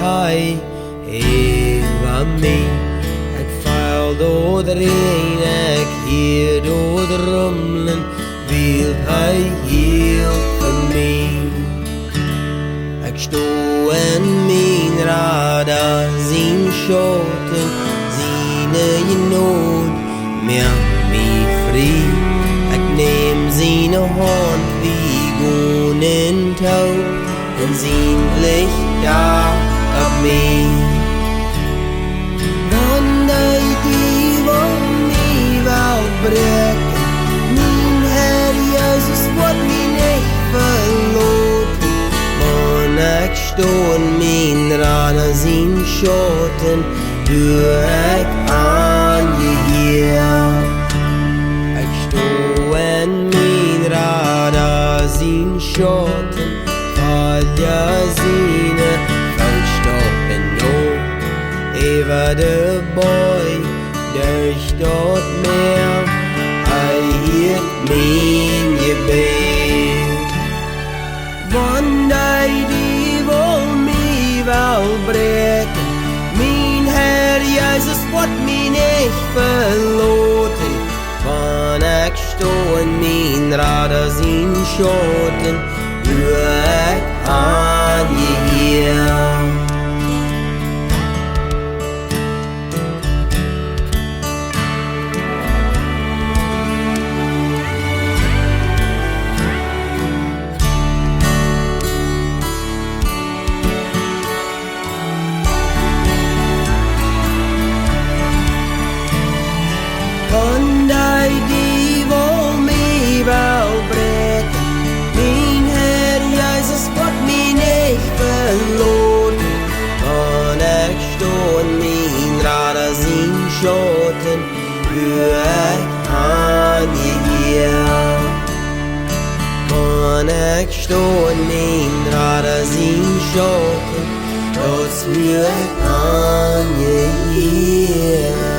hij eva mee. Ik vuil door de regen, ik hier door de rummelen, wil hij hield voor mij. Ik sto in mijn radar, zien schoten, zien je nood, meer mij vrij. Ik neem zijn hand, wie gaan in touw, en zijn licht daar op mij. Wanneer die wil mij wel breken, mijn Herr Jezus wordt mij niet verloren. Wanneer ik sto in mijn radar zien schoten, doe ik aan je hier. Ik sto in mijn radar zien schoten, val je ziene, verstoppen no. Eva de boy, durch dort meer, hij hielt mijn gebed. Wanneer die wil mij wel breken, mijn Herr Jezus wordt mij niet verloren. Wanneer ik sto in mijn radar zien schoten, doe ik aan je hier. Wanneer die wil mij wel breken, mijn Herr Jezus wordt mij niet verloren. Wanneer ik sto in mijn radar zien schoten, doe ik aan je hier. Wanneer ik sto in mijn radar zien schoten, doe ik aan je hier.